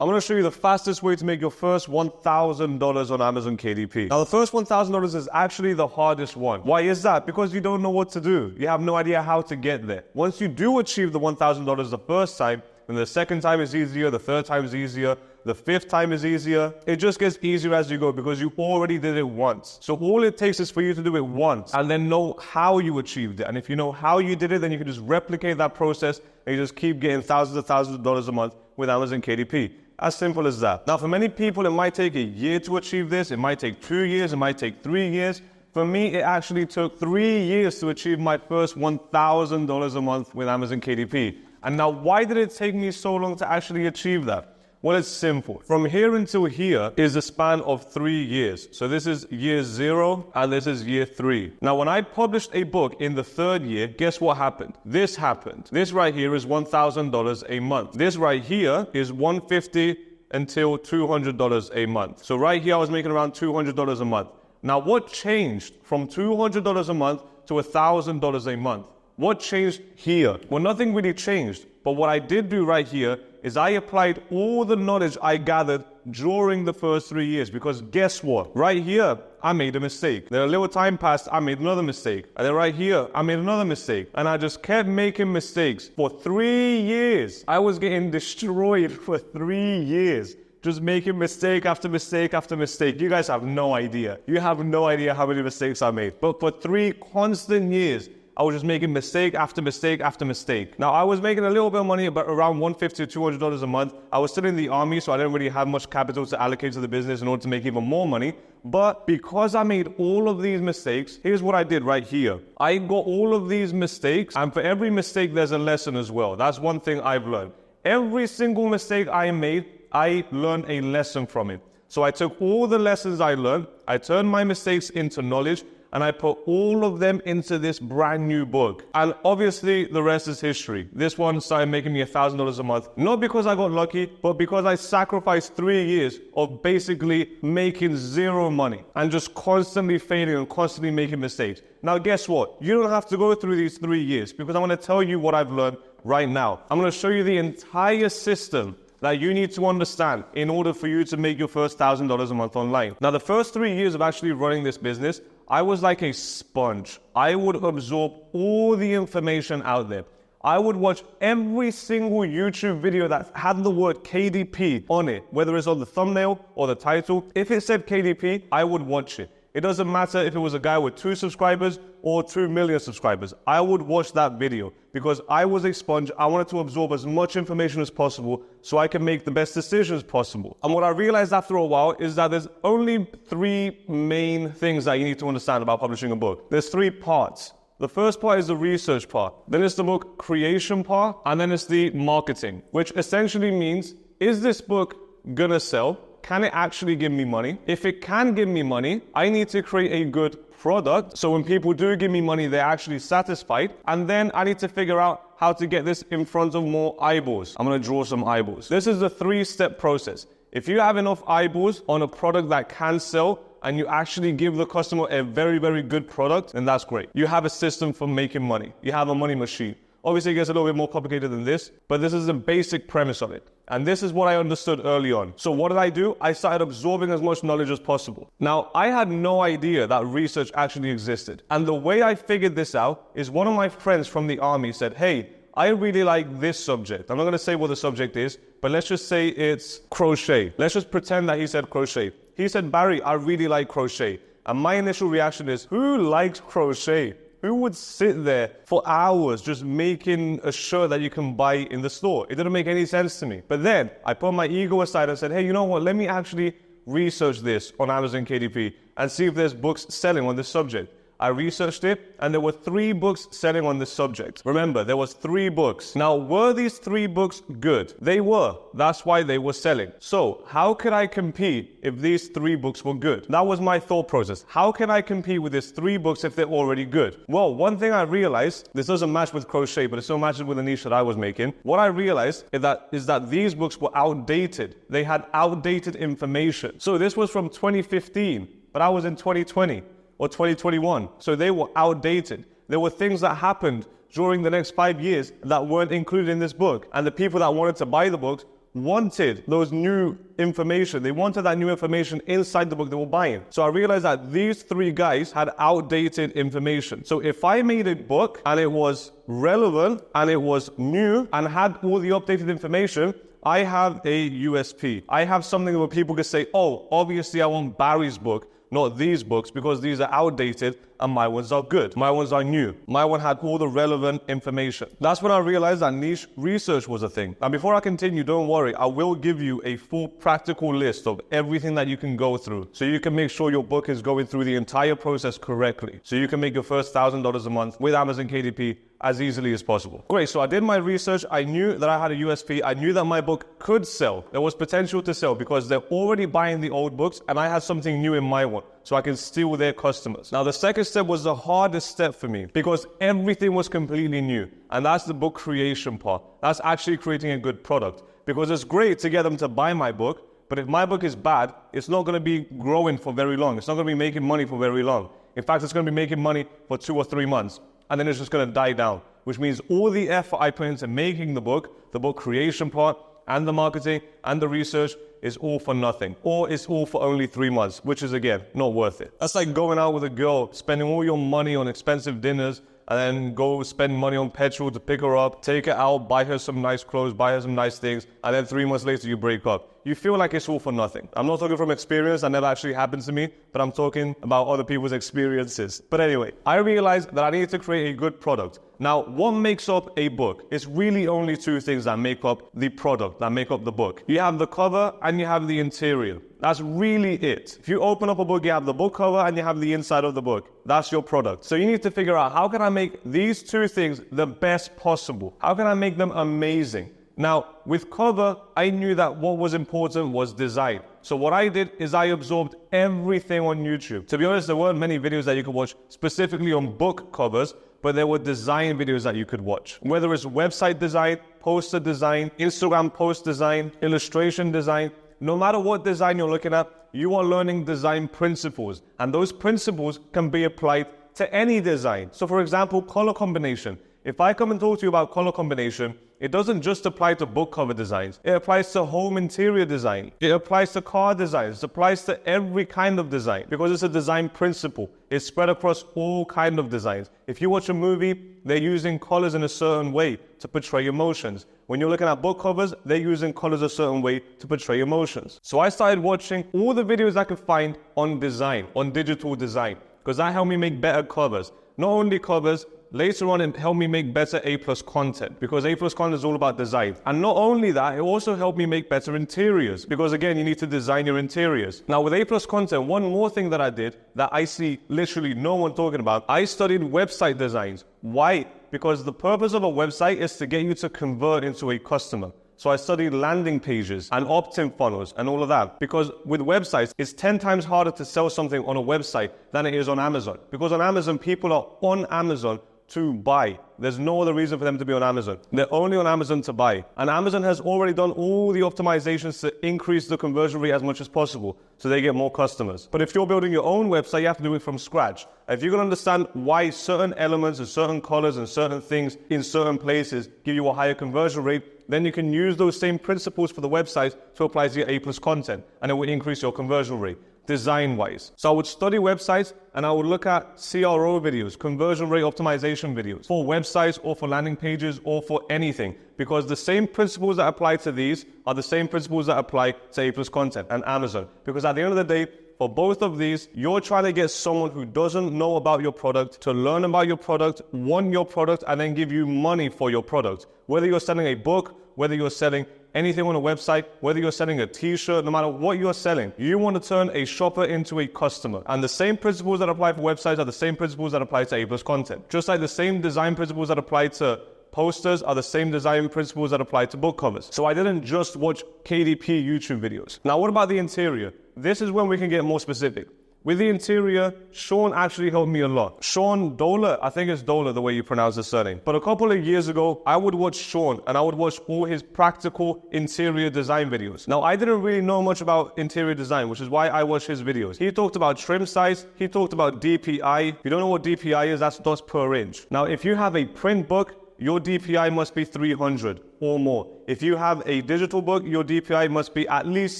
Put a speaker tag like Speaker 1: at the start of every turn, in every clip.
Speaker 1: I'm going to show you the fastest way to make your first $1,000 on Amazon KDP. Now, the first $1,000 is actually the hardest one. Why is that? Because you don't know what to do. You have no idea how to get there. Once you do achieve the $1,000 the first time, then the second time is easier, the third time is easier, the fifth time is easier. It just gets easier as you go because you already did it once. So all it takes is for you to do it once and then know how you achieved it. And if you know how you did it, then you can just replicate that process and you just keep getting thousands of dollars a month with Amazon KDP. As simple as that. Now, for many people, it might take a year to achieve this. It might take 2 years. It might take 3 years. For me, it actually took 3 years to achieve my first $1,000 a month with Amazon KDP. And now, why did it take me so long to actually achieve that? Well, it's simple. From here until here is a span of 3 years. So this is year 0 and this is year 3. Now, when I published a book in the 3rd year, guess what happened? This happened. This right here is $1,000 a month. This right here is $150 until $200 a month. So right here, I was making around $200 a month. Now, what changed from $200 a month to $1,000 a month? What changed here? Well, nothing really changed. But what I did do right here is I applied all the knowledge I gathered during the first 3 years. Because guess what? Right here, I made a mistake. Then a little time passed, I made another mistake. And then right here, I made another mistake. And I just kept making mistakes for 3 years. I was getting destroyed for 3 years. Just making mistake after mistake after mistake. You guys have no idea. You have no idea how many mistakes I made. But for 3 constant years, I was just making mistake after mistake after mistake. Now, I was making a little bit of money, about around $150 to $200 a month. I was still in the army, so I didn't really have much capital to allocate to the business in order to make even more money. But because I made all of these mistakes, here's what I did right here. I got all of these mistakes, and for every mistake, there's a lesson as well. That's one thing I've learned. Every single mistake I made, I learned a lesson from it. So I took all the lessons I learned, I turned my mistakes into knowledge, and I put all of them into this brand new book. And obviously, the rest is history. This one started making me $1,000 a month, not because I got lucky, but because I sacrificed 3 years of basically making zero money and just constantly failing and constantly making mistakes. Now, guess what? You don't have to go through these 3 years because I'm gonna tell you what I've learned right now. I'm gonna show you the entire system that you need to understand in order for you to make your first $1,000 a month online. Now, the first 3 years of actually running this business, I was like a sponge. I would absorb all the information out there. I would watch every single YouTube video that had the word KDP on it, whether it's on the thumbnail or the title. If it said KDP, I would watch it. It doesn't matter if it was a guy with 2 subscribers or 2 million subscribers. I would watch that video because I was a sponge. I wanted to absorb as much information as possible so I can make the best decisions possible. And what I realized after a while is that there's only 3 main things that you need to understand about publishing a book. There's 3 parts. The first part is the research part. Then it's the book creation part. And then it's the marketing, which essentially means, is this book gonna sell? Can it actually give me money? If it can give me money, I need to create a good product. So when people do give me money, they're actually satisfied. And then I need to figure out how to get this in front of more eyeballs. I'm gonna draw some eyeballs. This is a 3-step process. If you have enough eyeballs on a product that can sell, and you actually give the customer a very, very good product, then that's great. You have a system for making money. You have a money machine. Obviously, it gets a little bit more complicated than this, but this is the basic premise of it. And this is what I understood early on. So what did I do? I started absorbing as much knowledge as possible. Now, I had no idea that research actually existed. And the way I figured this out is one of my friends from the army said, hey, I really like this subject. I'm not going to say what the subject is, but let's just say it's crochet. Let's just pretend that he said crochet. He said, Barry, I really like crochet. And my initial reaction is, who likes crochet? Who would sit there for hours just making a shirt that you can buy in the store? It didn't make any sense to me. But then I put my ego aside and said, hey, you know what? Let me actually research this on Amazon KDP and see if there's books selling on this subject. I researched it, and there were 3 books selling on this subject. Remember, there was 3 books. Now, were these 3 books good? They were. That's why they were selling. So, how could I compete if these 3 books were good? That was my thought process. How can I compete with these 3 books if they're already good? Well, one thing I realized, this doesn't match with crochet, but it still matches with the niche that I was making. What I realized is that these books were outdated. They had outdated information. So, this was from 2015, but I was in 2020. Or 2021. So they were outdated. There were things that happened during the next 5 years that weren't included in this book. And the people that wanted to buy the books wanted those new information. They wanted that new information inside the book they were buying. So I realized that these three guys had outdated information. So if I made a book and it was relevant and it was new and had all the updated information, I have a USP. I have something where people could say, oh, obviously I want Barry's book, not these books, because these are outdated and my ones are good. My ones are new. My one had all the relevant information. That's when I realized that niche research was a thing. And before I continue, don't worry, I will give you a full practical list of everything that you can go through so you can make sure your book is going through the entire process correctly. So you can make your first $1,000 a month with Amazon KDP as easily as possible. Great, so I did my research. I knew that I had a USP. I knew that my book could sell. There was potential to sell because they're already buying the old books and I had something new in my one, so I can steal their customers. Now, the second step was the hardest step for me because everything was completely new, and that's the book creation part. That's actually creating a good product, because it's great to get them to buy my book, but if my book is bad, it's not going to be growing for very long. It's not going to be making money for very long. In fact, it's going to be making money for 2 or 3 months, and then it's just going to die down, which means all the effort I put into making the book creation part, and the marketing and the research is all for nothing, or it's all for only 3 months, which is, again, not worth it. That's like going out with a girl, spending all your money on expensive dinners, and then go spend money on petrol to pick her up, take her out, buy her some nice clothes, buy her some nice things, and then 3 months later you break up. You feel like it's all for nothing. I'm not talking from experience, that never actually happened to me, but I'm talking about other people's experiences. But anyway, I realized that I needed to create a good product. Now, what makes up a book? It's really only 2 things that make up the product, that make up the book. You have the cover and you have the interior. That's really it. If you open up a book, you have the book cover and you have the inside of the book. That's your product. So you need to figure out, how can I make these 2 things the best possible? How can I make them amazing? Now, with cover, I knew that what was important was design. So what I did is I absorbed everything on YouTube. To be honest, there weren't many videos that you could watch specifically on book covers, but there were design videos that you could watch. Whether it's website design, poster design, Instagram post design, illustration design, no matter what design you're looking at, you are learning design principles. And those principles can be applied to any design. So for example, color combination. If I come and talk to you about color combination, it doesn't just apply to book cover designs. It applies to home interior design. It applies to car designs. It applies to every kind of design because it's a design principle. It's spread across all kinds of designs. If you watch a movie, they're using colors in a certain way to portray emotions. When you're looking at book covers, they're using colors a certain way to portray emotions. So I started watching all the videos I could find on design, on digital design, because that helped me make better covers. Not only covers, later on it helped me make better A+ content, because A+ content is all about design. And not only that, it also helped me make better interiors, because again, you need to design your interiors. Now with A+ content, one more thing that I did that I see literally no one talking about, I studied website designs. Why? Because the purpose of a website is to get you to convert into a customer. So I studied landing pages and opt-in funnels and all of that, because with websites, it's 10 times harder to sell something on a website than it is on Amazon. Because on Amazon, people are on Amazon to buy. There's no other reason for them to be on Amazon. They're only on Amazon to buy. And Amazon has already done all the optimizations to increase the conversion rate as much as possible so they get more customers. But if you're building your own website, you have to do it from scratch. If you can understand why certain elements and certain colors and certain things in certain places give you a higher conversion rate, then you can use those same principles for the website to apply to your A+ content, and it will increase your conversion rate. Design-wise. So I would study websites and I would look at CRO videos, conversion rate optimization videos, for websites or for landing pages or for anything, because the same principles that apply to these are the same principles that apply to A+ content and Amazon. Because at the end of the day, for both of these, you're trying to get someone who doesn't know about your product to learn about your product, want your product, and then give you money for your product. Whether you're selling a book, whether you're selling anything on a website, whether you're selling a t-shirt, no matter what you're selling, you want to turn a shopper into a customer. And the same principles that apply for websites are the same principles that apply to A+ content. Just like the same design principles that apply to posters are the same design principles that apply to book covers. So I didn't just watch KDP YouTube videos. Now, what about the interior? This is when we can get more specific. With the interior, Sean actually helped me a lot. Sean Dola, I think it's Dola the way you pronounce his surname. But a couple of years ago, I would watch Sean and I would watch all his practical interior design videos. Now, I didn't really know much about interior design, which is why I watched his videos. He talked about trim size. He talked about DPI. If you don't know what DPI is, that's dots per inch. Now, if you have a print book, your DPI must be 300 or more. If you have a digital book, your DPI must be at least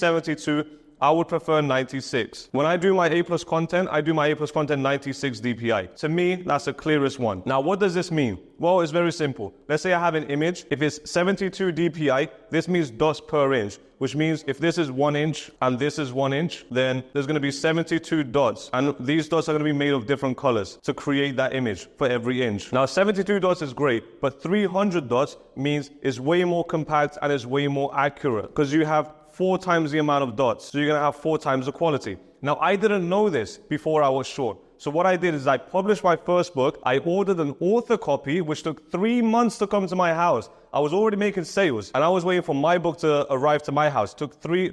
Speaker 1: 72. I would prefer 96. When I do my A+ content, I do my A+ content 96 DPI. To me, that's the clearest one. Now, what does this mean? Well, it's very simple. Let's say I have an image. If it's 72 DPI, this means dots per inch, which means if this is 1 inch and this is 1 inch, then there's going to be 72 dots. And these dots are going to be made of different colors to create that image for every inch. Now, 72 dots is great, but 300 dots means it's way more compact and it's way more accurate because you have 4 times the amount of dots. So you're going to have 4 times the quality. Now, I didn't know this before I was short. So what I did is I published my first book. I ordered an author copy, which took 3 months to come to my house. I was already making sales and I was waiting for my book to arrive to my house. It took 3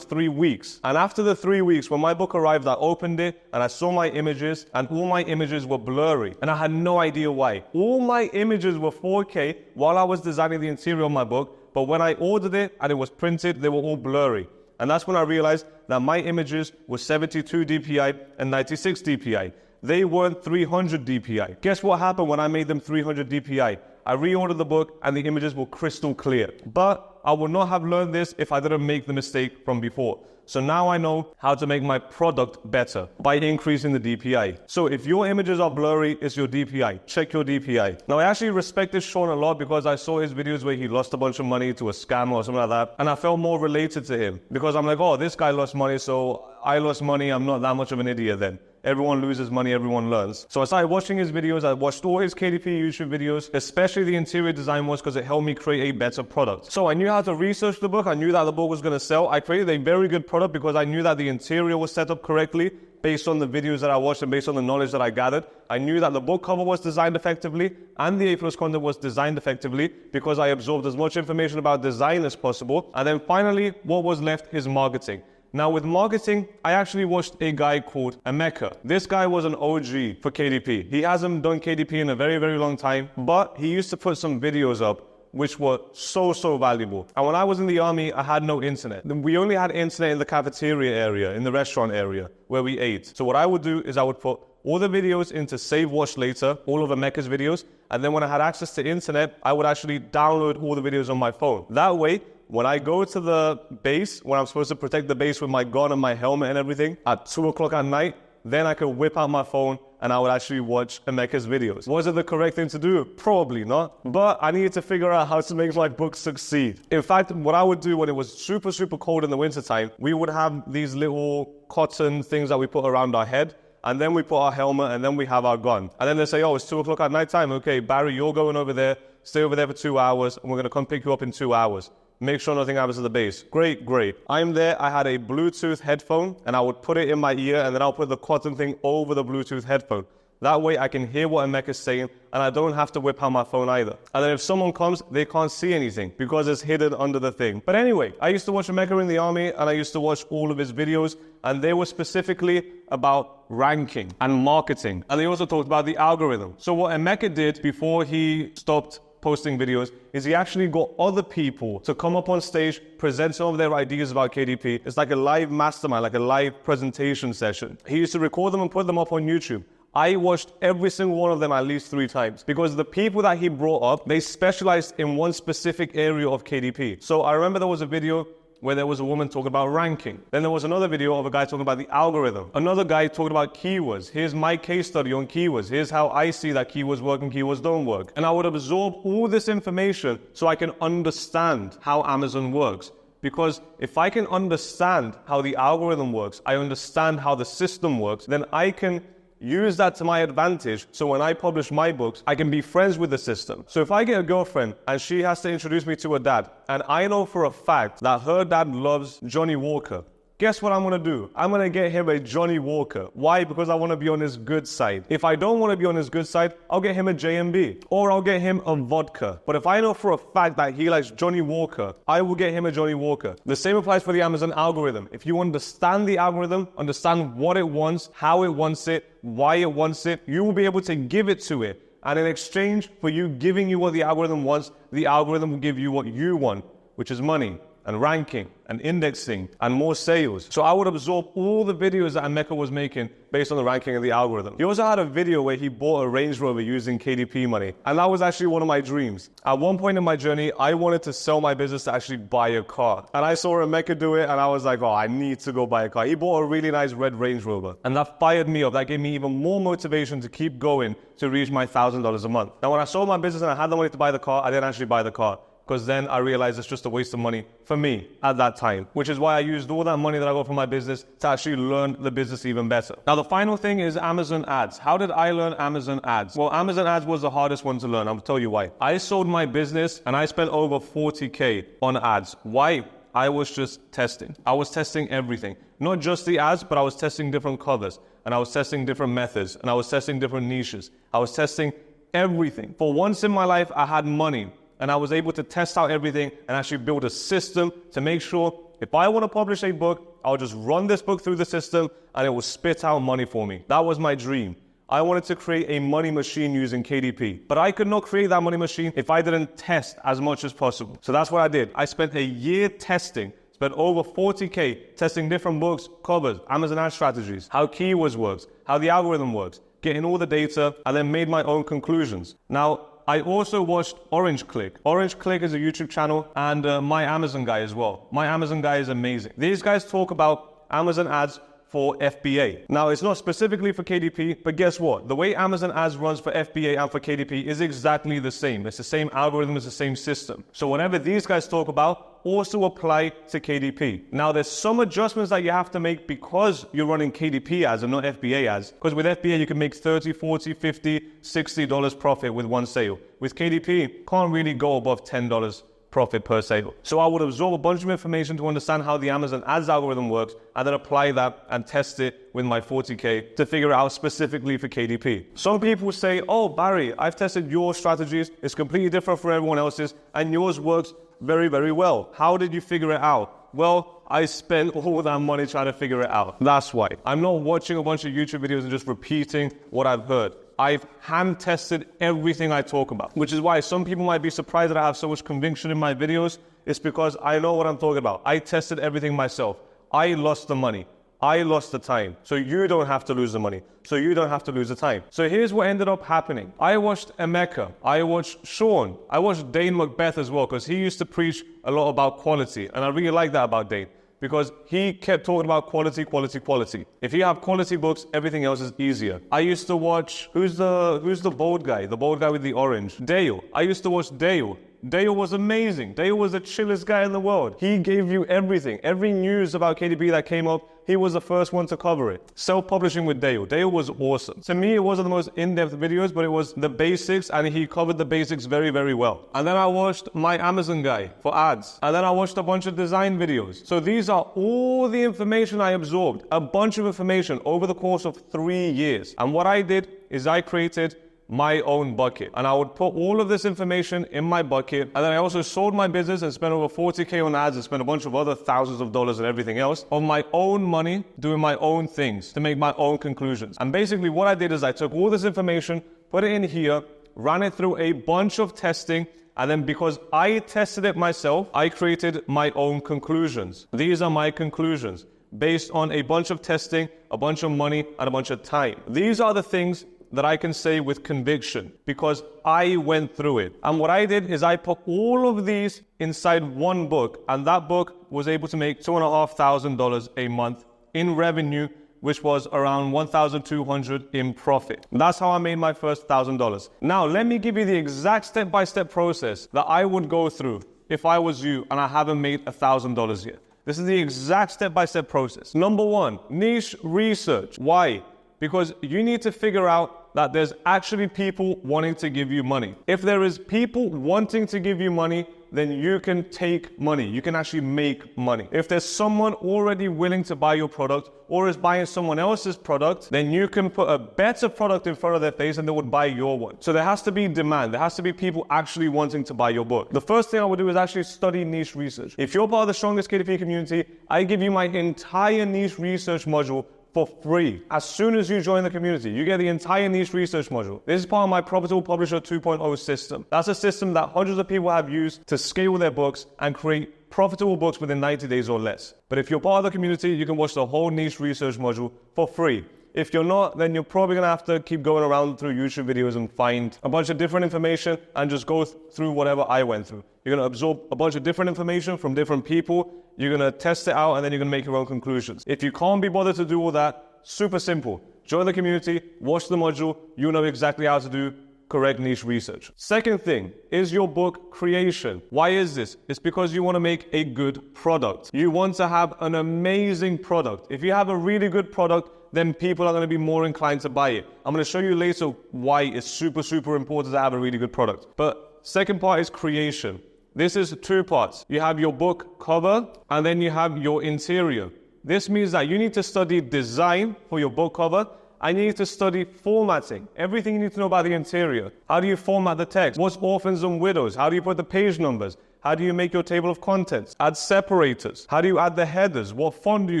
Speaker 1: weeks. And after the 3 weeks, when my book arrived, I opened it and I saw my images and all my images were blurry. And I had no idea why. All my images were 4K while I was designing the interior of my book. But when I ordered it and it was printed, they were all blurry. And that's when I realized that my images were 72 DPI and 96 DPI. They weren't 300 DPI. Guess what happened when I made them 300 DPI? I reordered the book and the images were crystal clear. But I would not have learned this if I didn't make the mistake from before. So now I know how to make my product better by increasing the DPI. So if your images are blurry, it's your DPI. Check your DPI. Now I actually respected Sean a lot because I saw his videos where he lost a bunch of money to a scam or something like that. And I felt more related to him because I'm like, oh, this guy lost money, so I lost money. I'm not that much of an idiot then. Everyone loses money, everyone learns. So I started watching his videos. I watched all his KDP YouTube videos, especially the interior design ones because it helped me create a better product. So I knew how to research the book. I knew that the book was going to sell. I created a very good product because I knew that the interior was set up correctly based on the videos that I watched and based on the knowledge that I gathered. I knew that the book cover was designed effectively and the A+ content was designed effectively because I absorbed as much information about design as possible. And then finally, what was left is marketing. Now with marketing, I actually watched a guy called Emeka. This guy was an OG for KDP. He hasn't done KDP in a very, very long time, but he used to put some videos up which were so valuable. And when I was in the army, I had no internet. We only had internet in the cafeteria area, in the restaurant area where we ate. So what I would do is I would put all the videos into Save Watch Later, all of Emeka's videos. And then when I had access to internet, I would actually download all the videos on my phone. That way, when I go to the base, when I'm supposed to protect the base with my gun and my helmet and everything, at 2 o'clock at night, then I could whip out my phone and I would actually watch Emeka's videos. Was it the correct thing to do? Probably not. But I needed to figure out how to make my book succeed. In fact, what I would do when it was super cold in the wintertime, we would have these little cotton things that we put around our head. And then we put our helmet and then we have our gun. And then they say, oh, it's 2 o'clock at night time. Okay, Barry, you're going over there. Stay over there for 2 hours and we're going to come pick you up in 2 hours. Make sure nothing happens to the base. Great. I'm there. I had a Bluetooth headphone and I would put it in my ear and then I'll put the cotton thing over the Bluetooth headphone. That way I can hear what Emeka is saying and I don't have to whip out my phone either. And then if someone comes, they can't see anything because it's hidden under the thing. But anyway, I used to watch Emeka in the army and I used to watch all of his videos and they were specifically about ranking and marketing. And they also talked about the algorithm. So what Emeka did before he stopped posting videos is he actually got other people to come up on stage, present some of their ideas about KDP. It's like a live mastermind, like a live presentation session. He used to record them and put them up on YouTube. I watched every single one of them at least 3 times because the people that he brought up, they specialized in one specific area of KDP. So I remember there was a video where there was a woman talking about ranking. Then there was another video of a guy talking about the algorithm. Another guy talking about keywords. Here's my case study on keywords. Here's how I see that keywords work and keywords don't work. And I would absorb all this information so I can understand how Amazon works. Because if I can understand how the algorithm works, I understand how the system works, then I can use that to my advantage. So when I publish my books, I can be friends with the system. So if I get a girlfriend and she has to introduce me to her dad, and I know for a fact that her dad loves Johnny Walker, guess what I'm going to do? I'm going to get him a Johnny Walker. Why? Because I want to be on his good side. If I don't want to be on his good side, I'll get him a J&B or I'll get him a vodka. But if I know for a fact that he likes Johnny Walker, I will get him a Johnny Walker. The same applies for the Amazon algorithm. If you understand the algorithm, understand what it wants, how it wants it, why it wants it, you will be able to give it to it. And in exchange for you giving you what the algorithm wants, the algorithm will give you what you want, which is money. and ranking and indexing and more sales. So I would absorb all the videos that Emeka was making based on the ranking and the algorithm. He also had a video where he bought a Range Rover using KDP money. And that was actually one of my dreams. At one point in my journey, I wanted to sell my business to actually buy a car. And I saw Emeka do it and I was like, oh, I need to go buy a car. He bought a really nice red Range Rover. And that fired me up. That gave me even more motivation to keep going to reach my $1,000 a month. Now, when I sold my business and I had the money to buy the car, I didn't actually buy the car, because then I realized it's just a waste of money for me at that time, which is why I used all that money that I got from my business to actually learn the business even better. Now, the final thing is Amazon ads. How did I learn Amazon ads? Well, Amazon ads was the hardest one to learn. I'll tell you why. I sold my business and I spent over $40K on ads. Why? I was just testing. I was testing everything. Not just the ads, but I was testing different covers, and I was testing different methods, and I was testing different niches. I was testing everything. For once in my life, I had money, and I was able to test out everything and actually build a system to make sure if I want to publish a book, I'll just run this book through the system and it will spit out money for me. That was my dream. I wanted to create a money machine using KDP, but I could not create that money machine if I didn't test as much as possible. So that's what I did. I spent a year testing, spent over $40K testing different books, covers, Amazon ad strategies, how keywords works, how the algorithm works, getting all the data, and then made my own conclusions. Now, I also watched Orange Click. Orange Click is a YouTube channel, and My Amazon Guy as well. My Amazon Guy is amazing. These guys talk about Amazon ads for FBA. Now, it's not specifically for KDP, but guess what? The way Amazon ads runs for FBA and for KDP is exactly the same. It's the same algorithm, it's the same system. So whatever these guys talk about also apply to KDP. Now, there's some adjustments that you have to make because you're running KDP ads and not FBA ads. Because with FBA, you can make $30, $40, $50, $60 profit with one sale. With KDP, can't really go above $10 profit per sale. So I would absorb a bunch of information to understand how the Amazon ads algorithm works, and then apply that and test it with my $40K to figure it out specifically for KDP. Some people say, oh, Barry, I've tested your strategies. It's completely different from everyone else's, and yours works very, very well. How did you figure it out? Well, I spent all that money trying to figure it out. That's why. I'm not watching a bunch of YouTube videos and just repeating what I've heard. I've hand tested everything I talk about, which is why some people might be surprised that I have so much conviction in my videos. It's because I know what I'm talking about. I tested everything myself. I lost the money. I lost the time. So you don't have to lose the money. So you don't have to lose the time. So here's what ended up happening. I watched Emeka. I watched Sean. I watched Dane Macbeth as well, because he used to preach a lot about quality. And I really like that about Dane, because he kept talking about quality, quality, quality. If you have quality books, everything else is easier. I used to watch, who's the bald guy? The bald guy with the orange. Dale. I used to watch Dale. Dale was amazing. Dale was the chillest guy in the world. He gave you everything. Every news about KDP that came up, he was the first one to cover it. Self-publishing with Dale. Dale was awesome. To me, it wasn't the most in-depth videos, but it was the basics, and he covered the basics very, very well. And then I watched My Amazon Guy for ads. And then I watched a bunch of design videos. So these are all the information I absorbed, a bunch of information over the course of 3 years. And what I did is I created my own bucket, and I would put all of this information in my bucket. And then I also sold my business and spent over $40K on ads and spent a bunch of other thousands of dollars and everything else on my own money, doing my own things to make my own conclusions. And basically what I did is I took all this information, put it in here, ran it through a bunch of testing, and then because I tested it myself, I created my own conclusions. These are my conclusions based on a bunch of testing, a bunch of money, and a bunch of time. These are the things that I can say with conviction because I went through it. And what I did is I put all of these inside one book, and that book was able to make $2,500 a month in revenue, which was around $1,200 in profit. That's how I made my first $1,000. Now, let me give you the exact step-by-step process that I would go through if I was you and I haven't made $1,000 yet. This is the exact step-by-step process. Number one, niche research. Why? Because you need to figure out that there's actually people wanting to give you money. If there is people wanting to give you money, then you can take money. You can actually make money. If there's someone already willing to buy your product or is buying someone else's product, then you can put a better product in front of their face and they would buy your one. So there has to be demand. There has to be people actually wanting to buy your book. The first thing I would do is actually study niche research. If you're part of the Strongest KDP community, I give you my entire niche research module for free. As soon as you join the community, you get the entire niche research module. This is part of my Profitable Publisher 2.0 system. That's a system that hundreds of people have used to scale their books and create profitable books within 90 days or less. But if you're part of the community, you can watch the whole niche research module for free. If you're not, then you're probably going to have to keep going around through YouTube videos and find a bunch of different information and just go through whatever I went through. You're going to absorb a bunch of different information from different people. You're going to test it out and then you're going to make your own conclusions. If you can't be bothered to do all that, super simple. Join the community, watch the module. You know exactly how to do correct niche research. Second thing is your book creation. Why is this? It's because you want to make a good product. You want to have an amazing product. If you have a really good product, then people are going to be more inclined to buy it. I'm going to show you later why it's super, super important to have a really good product. But second part is creation. This is two parts. You have your book cover and then you have your interior. This means that you need to study design for your book cover and you need to study formatting. Everything you need to know about the interior. How do you format the text? What's orphans and widows? How do you put the page numbers? How do you make your table of contents? Add separators. How do you add the headers? What font do you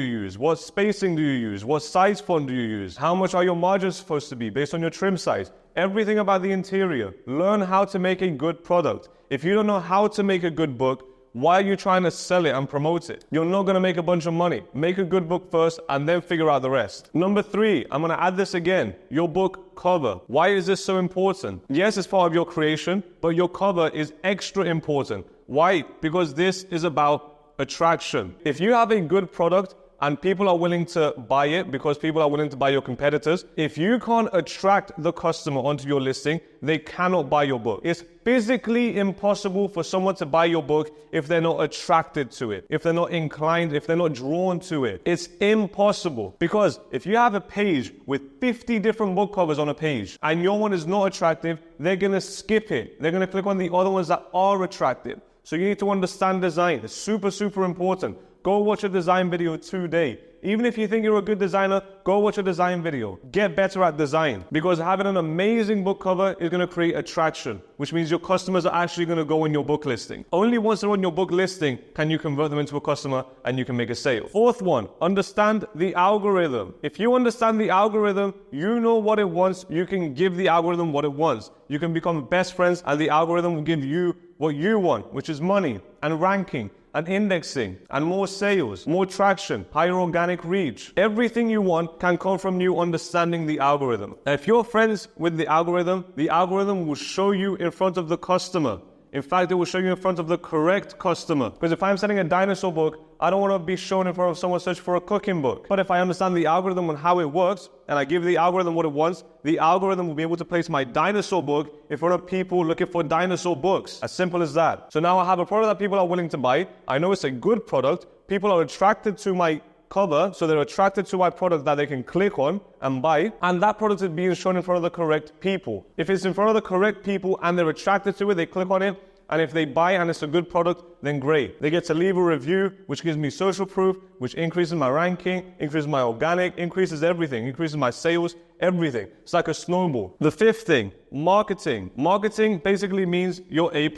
Speaker 1: use? What spacing do you use? What size font do you use? How much are your margins supposed to be based on your trim size? Everything about the interior. Learn how to make a good product. If you don't know how to make a good book, why are you trying to sell it and promote it? You're not going to make a bunch of money. Make a good book first and then figure out the rest. Number 3, I'm going to add this again. Your book cover. Why is this so important? Yes, it's part of your creation, but your cover is extra important. Why? Because this is about attraction. If you have a good product and people are willing to buy it because people are willing to buy your competitors, if you can't attract the customer onto your listing, they cannot buy your book. It's physically impossible for someone to buy your book if they're not attracted to it, if they're not inclined, if they're not drawn to it. It's impossible. Because if you have a page with 50 different book covers on a page and your one is not attractive, they're going to skip it. They're going to click on the other ones that are attractive. So you need to understand design. It's super, super important. Go watch a design video today. Even if you think you're a good designer, go watch a design video. Get better at design, because having an amazing book cover is going to create attraction, which means your customers are actually going to go on your book listing. Only once they're on your book listing can you convert them into a customer and you can make a sale. Fourth one, understand the algorithm. If you understand the algorithm, you know what it wants, you can give the algorithm what it wants. You can become best friends and the algorithm will give you what you want, which is money and ranking and indexing and more sales, more traction, higher organic reach. Everything you want can come from you understanding the algorithm. Now, if you're friends with the algorithm will show you in front of the customer. In fact, it will show you in front of the correct customer. Because if I'm selling a dinosaur book, I don't want to be shown in front of someone searching for a cooking book. But if I understand the algorithm and how it works, and I give the algorithm what it wants, the algorithm will be able to place my dinosaur book in front of people looking for dinosaur books. As simple as that. So now I have a product that people are willing to buy. I know it's a good product. People are attracted to my cover, so they're attracted to my product that they can click on and buy, and that product is being shown in front of the correct people. If it's in front of the correct people and they're attracted to it, they click on it, and if they buy and it's a good product, then great. They get to leave a review, which gives me social proof, which increases my ranking, increases my organic, increases everything, increases my sales, everything. It's like a snowball. The fifth thing, marketing. Marketing basically means your A+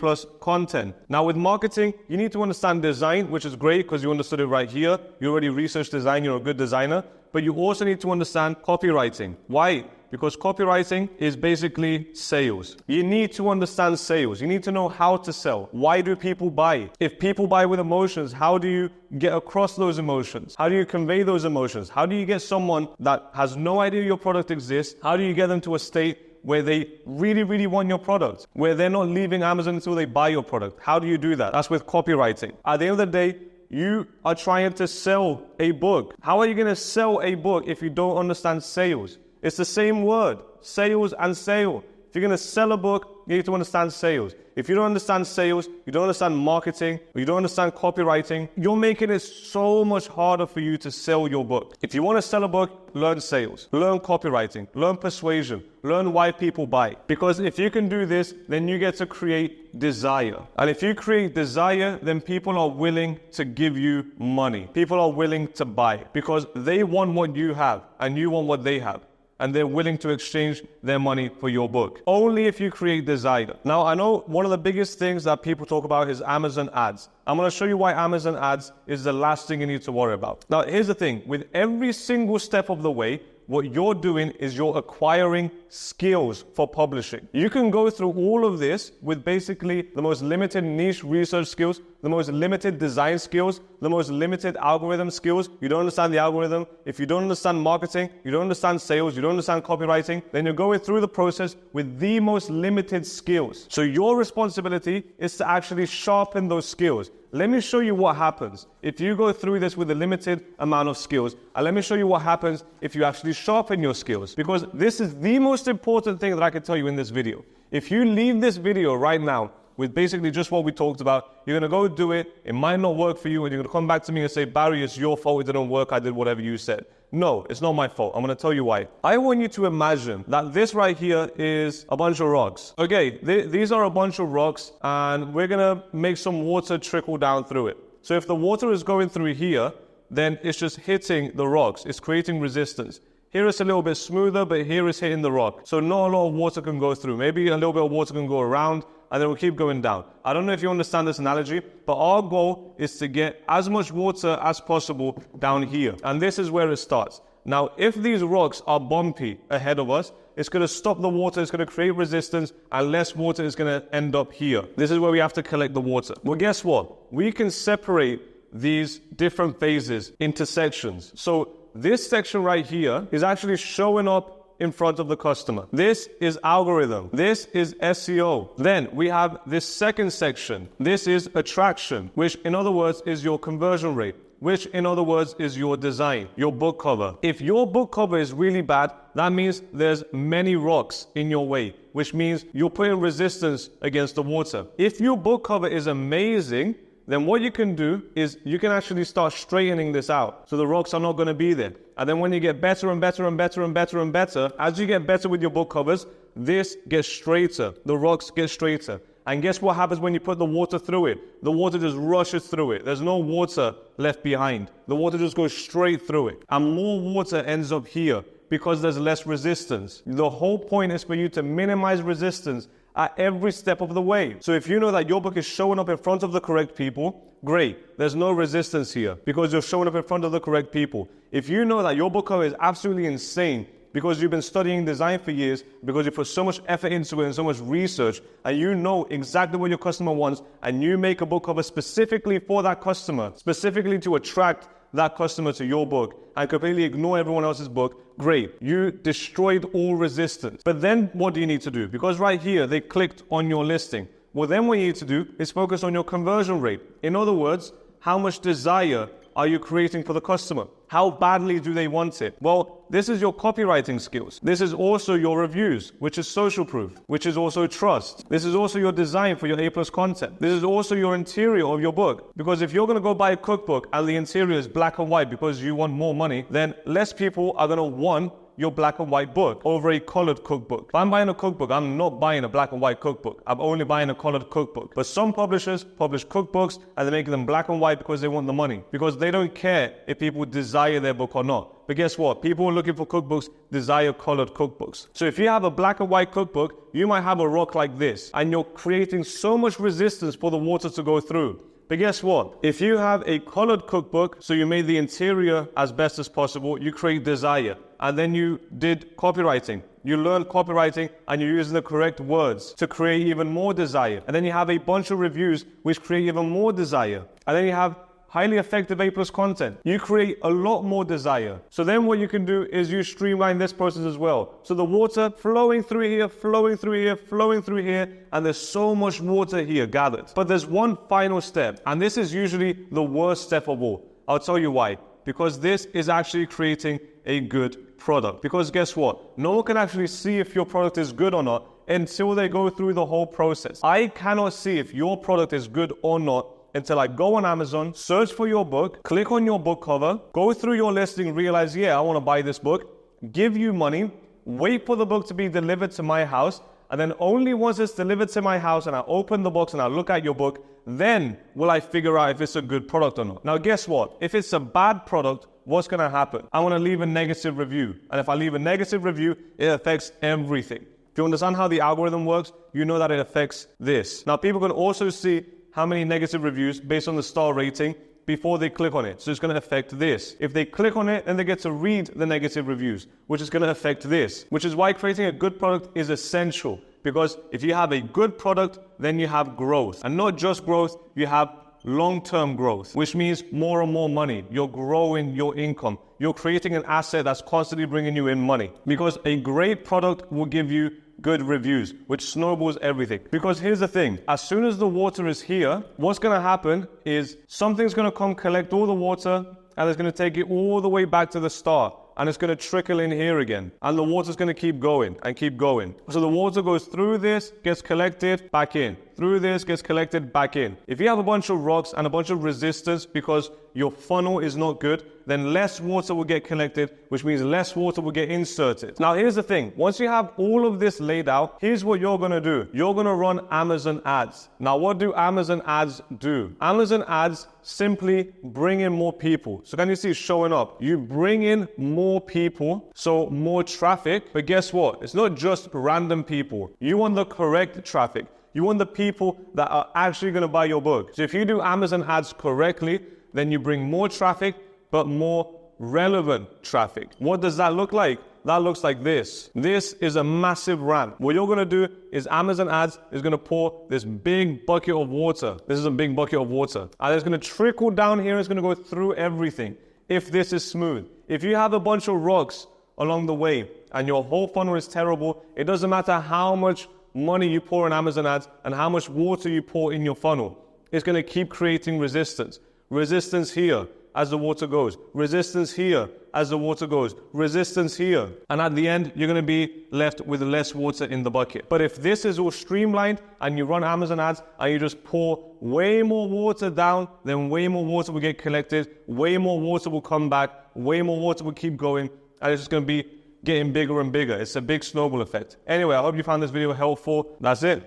Speaker 1: content. Now with marketing, you need to understand design, which is great because you understood it right here. You already researched design, you're a good designer. But you also need to understand copywriting. Why? Because copywriting is basically sales. You need to understand sales. You need to know how to sell. Why do people buy? If people buy with emotions, how do you get across those emotions? How do you convey those emotions? How do you get someone that has no idea your product exists? How do you get them to a state where they really, really want your product? Where they're not leaving Amazon until they buy your product? How do you do that? That's with copywriting. At the end of the day, you are trying to sell a book. How are you going to sell a book if you don't understand sales? It's the same word, sales and sale. If you're going to sell a book, you need to understand sales. If you don't understand sales, you don't understand marketing, or you don't understand copywriting, you're making it so much harder for you to sell your book. If you want to sell a book, learn sales, learn copywriting, learn persuasion, learn why people buy. Because if you can do this, then you get to create desire. And if you create desire, then people are willing to give you money. People are willing to buy because they want what you have and you want what they have. And they're willing to exchange their money for your book. Only if you create desire. Now, I know one of the biggest things that people talk about is Amazon ads. I'm going to show you why Amazon ads is the last thing you need to worry about. Now, here's the thing. With every single step of the way, what you're doing is you're acquiring skills for publishing. You can go through all of this with basically the most limited niche research skills the most limited design skills, the most limited algorithm skills, you don't understand the algorithm, if you don't understand marketing, you don't understand sales, you don't understand copywriting, then you're going through the process with the most limited skills. So your responsibility is to actually sharpen those skills. Let me show you what happens if you go through this with a limited amount of skills. And let me show you what happens if you actually sharpen your skills. Because this is the most important thing that I can tell you in this video. If you leave this video right now with basically just what we talked about, you're going to go do it, it might not work for you, and you're going to come back to me and say, Barry, it's your fault, it didn't work, I did whatever you said. No, it's not my fault. I'm going to tell you why. I want you to imagine that this right here is a bunch of rocks. Okay, these are a bunch of rocks, and we're going to make some water trickle down through it. So if the water is going through here, then it's just hitting the rocks. It's creating resistance. Here it's a little bit smoother, but here it's hitting the rock. So not a lot of water can go through. Maybe a little bit of water can go around, and then we'll keep going down. I don't know if you understand this analogy, but our goal is to get as much water as possible down here. And this is where it starts. Now, if these rocks are bumpy ahead of us, it's going to stop the water, it's going to create resistance, and less water is going to end up here. This is where we have to collect the water. Well, guess what? We can separate these different phases into sections. So this section right here is actually showing up in front of the customer. This is algorithm. This is SEO. Then we have this second section. This is attraction, which in other words is your conversion rate, which in other words is your design, your book cover. If your book cover is really bad, that means there's many rocks in your way, which means you're putting resistance against the water. If your book cover is amazing, then what you can do is you can actually start straightening this out. So the rocks are not going to be there. And then when you get better and better and better and better and better, as you get better with your book covers, this gets straighter. The rocks get straighter. And guess what happens when you put the water through it? The water just rushes through it. There's no water left behind. The water just goes straight through it. And more water ends up here because there's less resistance. The whole point is for you to minimize resistance at every step of the way. So if you know that your book is showing up in front of the correct people, great. There's no resistance here because you're showing up in front of the correct people. If you know that your book cover is absolutely insane because you've been studying design for years, because you put so much effort into it and so much research, and you know exactly what your customer wants, and you make a book cover specifically for that customer, specifically to attract that customer to your book and completely ignore everyone else's book, great. You destroyed all resistance. But then what do you need to do? Because right here, they clicked on your listing. Well, then what you need to do is focus on your conversion rate. In other words, how much desire are you creating for the customer? How badly do they want it? Well, this is your copywriting skills. This is also your reviews, which is social proof, which is also trust. This is also your design for your A+ content. This is also your interior of your book. Because if you're going to go buy a cookbook and the interior is black and white because you want more money, then less people are going to want your black and white book over a colored cookbook. If I'm buying a cookbook, I'm not buying a black and white cookbook. I'm only buying a colored cookbook. But some publishers publish cookbooks and they make them black and white because they want the money. Because they don't care if people desire their book or not. But guess what? People looking for cookbooks desire colored cookbooks. So if you have a black and white cookbook, you might have a rock like this. And you're creating so much resistance for the water to go through. But guess what? If you have a colored cookbook, so you made the interior as best as possible, you create desire. And then you did copywriting. You learned copywriting and you're using the correct words to create even more desire. And then you have a bunch of reviews which create even more desire. And then you have highly effective A+ content. You create a lot more desire. So then what you can do is you streamline this process as well. So the water flowing through here, flowing through here, flowing through here, and there's so much water here gathered. But there's one final step, and this is usually the worst step of all. I'll tell you why. Because this is actually creating a good product. Because guess what? No one can actually see if your product is good or not until they go through the whole process. I cannot see if your product is good or not until I go on Amazon, search for your book, click on your book cover, go through your listing, realize, yeah, I want to buy this book, give you money, wait for the book to be delivered to my house, and then only once it's delivered to my house and I open the box and I look at your book, then will I figure out if it's a good product or not. Now, guess what? If it's a bad product, what's going to happen? I want to leave a negative review. And if I leave a negative review, it affects everything. If you understand how the algorithm works, you know that it affects this. Now, people can also see how many negative reviews based on the star rating before they click on it. So it's going to affect this. If they click on it, then they get to read the negative reviews, which is going to affect this, which is why creating a good product is essential. Because if you have a good product, then you have growth. And not just growth, you have long-term growth, which means more and more money. You're growing your income. You're creating an asset that's constantly bringing you in money, because a great product will give you good reviews, which snowballs everything. Because here's the thing, as soon as the water is here, what's going to happen is something's going to come collect all the water, and it's going to take it all the way back to the start. And it's going to trickle in here again. And the water's going to keep going and keep going. So the water goes through this, gets collected, back in. Through this, gets collected, back in. If you have a bunch of rocks and a bunch of resistance because your funnel is not good, then less water will get collected, which means less water will get inserted. Now, here's the thing. Once you have all of this laid out, here's what you're going to do. You're going to run Amazon ads. Now, what do Amazon ads do? Amazon ads simply bring in more people. So can you see it's showing up? You bring in more people, so more traffic. But guess what? It's not just random people. You want the correct traffic. You want the people that are actually going to buy your book. So if you do Amazon ads correctly, then you bring more traffic, but more relevant traffic. What does that look like? That looks like this. This is a massive ramp. What you're going to do is Amazon ads is going to pour this big bucket of water. This is a big bucket of water. And it's going to trickle down here. It's going to go through everything. If this is smooth. If you have a bunch of rocks along the way and your whole funnel is terrible, it doesn't matter how much money you pour in Amazon ads and how much water you pour in your funnel. It's going to keep creating resistance. Resistance here as the water goes. Resistance here as the water goes. Resistance here. And at the end, you're going to be left with less water in the bucket. But if this is all streamlined and you run Amazon ads and you just pour way more water down, then way more water will get collected. Way more water will come back. Way more water will keep going. And it's just going to be getting bigger and bigger. It's a big snowball effect. Anyway, I hope you found this video helpful. That's it.